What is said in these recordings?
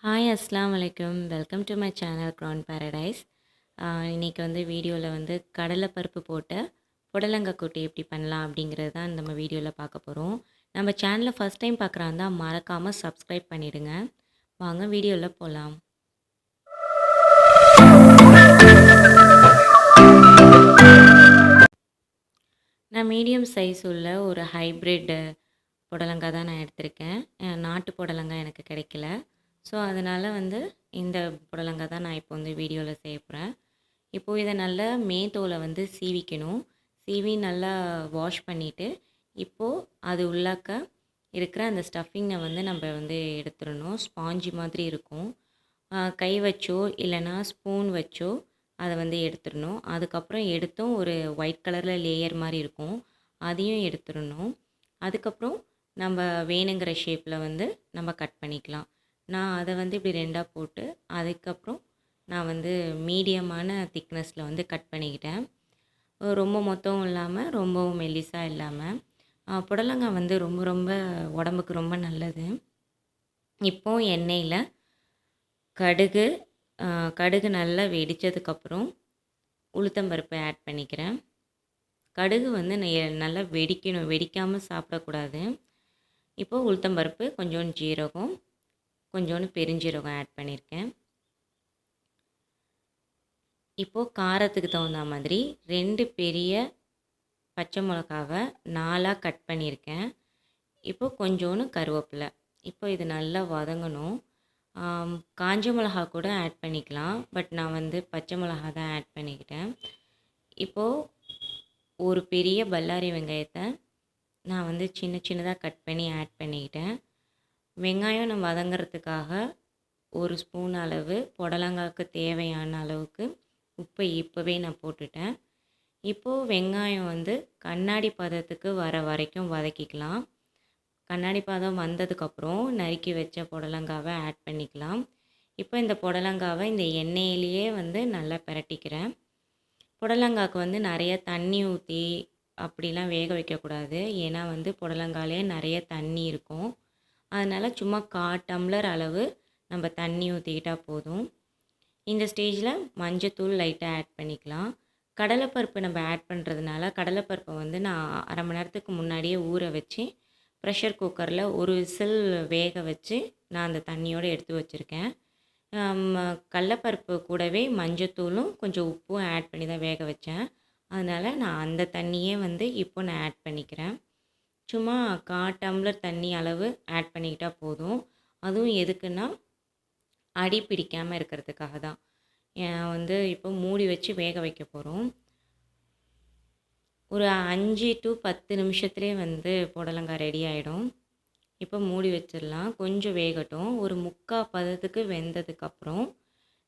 Hi அஸ்ஸலாமு அலைக்கும். Welcome to my channel crown Paradise. இன்றைக்கி வந்து வீடியோவில் வந்து கடலைப்பருப்பு போட்ட புடலங்காய் கூட்டு எப்படி பண்ணலாம் அப்படிங்கிறது தான் நம்ம வீடியோவில் பார்க்க போகிறோம். நம்ம சேனலை ஃபஸ்ட் டைம் பார்க்குறாந்தா மறக்காமல் சப்ஸ்கிரைப் பண்ணிவிடுங்க. வாங்க வீடியோவில் போகலாம். நான் மீடியம் சைஸ் உள்ள ஒரு ஹைப்ரிட் புடலங்காய் தான் நான் எடுத்திருக்கேன். நாட்டு புடலங்காய் எனக்கு கிடைக்கல. ஸோ அதனால் வந்து இந்த புடலங்காய் தான் நான் இப்போ வந்து வீடியோவில் செய்ய போகிறேன். இப்போது இதை நல்லா மேத்தோலை வந்து சீவிக்கணும். சீவி நல்லா வாஷ் பண்ணிவிட்டு இப்போது அது உள்ளாக்க இருக்கிற அந்த ஸ்டஃபிங்கை வந்து நம்ம வந்து எடுத்துடணும். ஸ்பாஞ்சி மாதிரி இருக்கும். கை வச்சோ இல்லைன்னா ஸ்பூன் வச்சோ அதை வந்து எடுத்துடணும். அதுக்கப்புறம் எடுத்தும் ஒரு ஒயிட் கலரில் லேயர் மாதிரி இருக்கும், அதையும் எடுத்துடணும். அதுக்கப்புறம் நம்ம வேணுங்கிற ஷேப்பில் வந்து நம்ம கட் பண்ணிக்கலாம். நான் அதை வந்து இப்படி ரெண்டாக போட்டு அதுக்கப்புறம் நான் வந்து மீடியமான திக்னஸில் வந்து கட் பண்ணிக்கிட்டேன். ரொம்ப மொத்தம் இல்லாமல் ரொம்பவும் மெல்லிசாக இல்லாமல். புடலங்காய் வந்து ரொம்ப ரொம்ப உடம்புக்கு ரொம்ப நல்லது. இப்போது எண்ணெயில் கடுகு நல்லா வெடித்ததுக்கப்புறம் உளுத்தம்பருப்பு ஆட் பண்ணிக்கிறேன். கடுகு வந்து நல்லா வெடிக்கணும், வெடிக்காமல் சாப்பிடக்கூடாது. இப்போது உளுத்தம்பருப்பு, கொஞ்சோண்டு ஜீரகம், கொஞ்சோண்டு பெருஞ்சீரகம் ஆட் பண்ணியிருக்கேன். இப்போது காரத்துக்கு தகுந்த மாதிரி 2 பெரிய பச்சை மிளகாவை 4ஆக கட் பண்ணியிருக்கேன். இப்போது கொஞ்சோண்டு கருவேப்பிலை. இப்போ இது நல்லா வதங்கணும். காஞ்ச மிளகா கூட ஆட் பண்ணிக்கலாம், பட் நான் வந்து பச்சை மிளகா தான் ஆட் பண்ணிக்கிட்டேன். இப்போது ஒரு பெரிய பல்லாரி வெங்காயத்தை நான் வந்து சின்ன சின்னதாக கட் பண்ணி ஆட் பண்ணிக்கிட்டேன். வெங்காயம் நம்ம வதங்கிறதுக்காக ஒரு ஸ்பூன் அளவு புடலங்காய்க்கு தேவையான அளவுக்கு உப்பை இப்போவே நான் போட்டுட்டேன். இப்போது வெங்காயம் வந்து கண்ணாடி பதத்துக்கு வர வரைக்கும் வதக்கிக்கலாம். கண்ணாடி பதம் வந்ததுக்கப்புறம் நறுக்கி வச்ச புடலங்காவை ஆட் பண்ணிக்கலாம். இப்போ இந்த புடலங்காவை இந்த எண்ணெயிலேயே வந்து நல்லா பிரட்டிக்கிறேன். புடலங்காய்க்கு வந்து நிறைய தண்ணி ஊற்றி அப்படிலாம் வேக வைக்கக்கூடாது. ஏன்னா வந்து புடலங்காயிலே நிறைய தண்ணி இருக்கும். அதனால் சும்மா 1/4 டம்ளர் அளவு நம்ம தண்ணி ஊற்றிக்கிட்டால் போதும். இந்த ஸ்டேஜில் மஞ்சத்தூள் லைட்டாக ஆட் பண்ணிக்கலாம். கடலைப்பருப்பு நம்ம ஆட் பண்ணுறதுனால கடலைப்பருப்பை வந்து நான் அரை மணி நேரத்துக்கு முன்னாடியே ஊற வச்சு ப்ரெஷர் குக்கரில் ஒரு விசில் வேக வச்சு நான் அந்த தண்ணியோடு எடுத்து வச்சுருக்கேன். கடலைப்பருப்பு கூடவே மஞ்சத்தூளும் கொஞ்சம் உப்பும் ஆட் பண்ணி தான் வேக வச்சேன். அதனால் நான் அந்த தண்ணியே வந்து இப்போ நான் ஆட் பண்ணிக்கிறேன். சும்மா 1/4 டம்ளர் தண்ணி அளவு ஆட் பண்ணிக்கிட்டால் போதும். அதுவும் எதுக்குன்னா அடி பிடிக்காமல் இருக்கிறதுக்காக தான். வந்து இப்போ மூடி வச்சு வேக வைக்க போகிறோம். ஒரு 5 to 10 நிமிஷத்துலேயே வந்து புடலங்காய் ரெடி ஆகிடும். இப்போ மூடி வச்சிடலாம், கொஞ்சம் வேகட்டும். ஒரு 3/4 பதத்துக்கு வெந்ததுக்கப்புறம்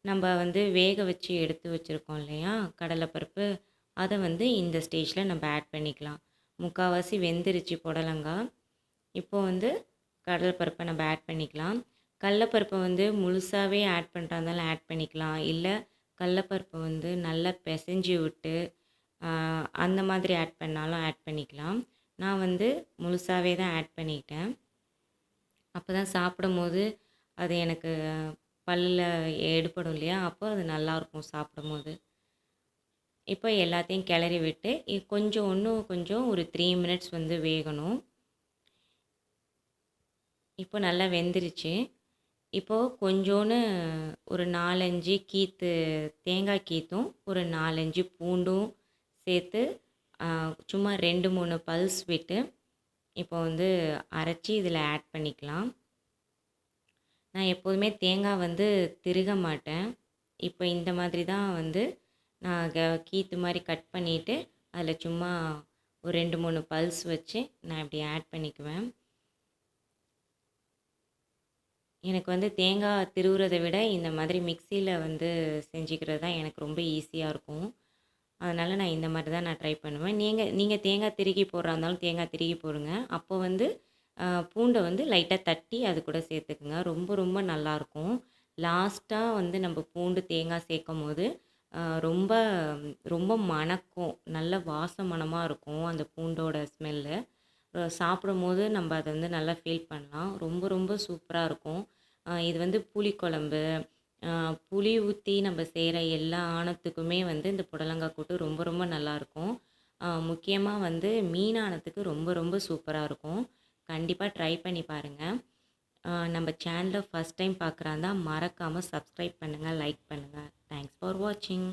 நம்ம வந்து வேக வச்சு எடுத்து வச்சுருக்கோம் இல்லையா கடலைப்பருப்பு, அதை வந்து இந்த ஸ்டேஜில் நம்ம ஆட் பண்ணிக்கலாம். 3/4வாசி வெந்துருச்சு புடலங்காய். இப்போ வந்து கடலைப்பருப்பை நம்ம ஆட் பண்ணிக்கலாம். கடலைப்பருப்பை வந்து முழுசாகவே ஆட் பண்ணுறா இருந்தாலும் ஆட் பண்ணிக்கலாம், இல்லை கடலைப்பருப்பை வந்து நல்லா பிசைஞ்சு விட்டு அந்த மாதிரி ஆட் பண்ணாலும் ஆட் பண்ணிக்கலாம். நான் வந்து முழுசாகவே தான் ஆட் பண்ணிக்கிட்டேன். அப்போ தான் சாப்பிடும் போது அது எனக்கு பல்லில் எடுபடும் இல்லையா, அப்போ அது நல்லாயிருக்கும் சாப்பிடும் போது. இப்போ எல்லாத்தையும் கிளறி விட்டு இன்னும் கொஞ்சம் ஒரு 3 மினிட்ஸ் வந்து வேகணும். இப்போ நல்லா வெந்துருச்சு. இப்போது கொஞ்சோன்னு ஒரு 4-5 தேங்காய் கீத்தும் ஒரு 4-5 பூண்டும் சேர்த்து சும்மா 2-3 பல்ஸ் விட்டு இப்போ வந்து அரைச்சி இதில் ஆட் பண்ணிக்கலாம். நான் எப்போதுமே தேங்காய் வந்து திருக மாட்டேன். இப்போ இந்த மாதிரி தான் வந்து நான் கீத்து மாதிரி கட் பண்ணிவிட்டு அதில் சும்மா ஒரு 2-3 பல்ஸ் வச்சு நான் இப்படி ஆட் பண்ணிக்குவேன். எனக்கு வந்து தேங்காய் திருவுறதை விட இந்த மாதிரி மிக்சியில் வந்து செஞ்சுக்கிறது தான் எனக்கு ரொம்ப ஈஸியாக இருக்கும். அதனால் நான் இந்த மாதிரி தான் நான் ட்ரை பண்ணுவேன். நீங்கள் தேங்காய் திருகி போடுறா இருந்தாலும் தேங்காய் திருகி போடுங்க. அப்போ வந்து பூண்டை வந்து லைட்டாக தட்டி அது கூட சேர்த்துக்குங்க. ரொம்ப ரொம்ப நல்லாயிருக்கும். லாஸ்ட்டாக வந்து நம்ம பூண்டு தேங்காய் சேர்க்கும் போது ரொம்ப ரொம்ப மணக்கும், நல்ல மணமாக இருக்கும் அந்த பூண்டோட ஸ்மெல்லு. சாப்பிடும்போது நம்ம அதை வந்து நல்லா ஃபீல் பண்ணலாம். ரொம்ப ரொம்ப சூப்பராக இருக்கும். இது வந்து புளிக்குழம்பு, புளி ஊற்றி நம்ம செய்கிற எல்லா ஆணத்துக்குமே வந்து இந்த புடலங்காய் கூட்டு ரொம்ப ரொம்ப நல்லாயிருக்கும். முக்கியமாக வந்து மீன் ஆணத்துக்கு ரொம்ப ரொம்ப சூப்பராக இருக்கும். கண்டிப்பாக ட்ரை பண்ணி பாருங்கள். நம்ம சேனலை ஃபஸ்ட் டைம் பார்க்குறாந்தா மறக்காமல் சப்ஸ்கிரைப் பண்ணுங்கள், லைக் பண்ணுங்கள். தேங்க்ஸ் ஃபார் வாட்சிங்.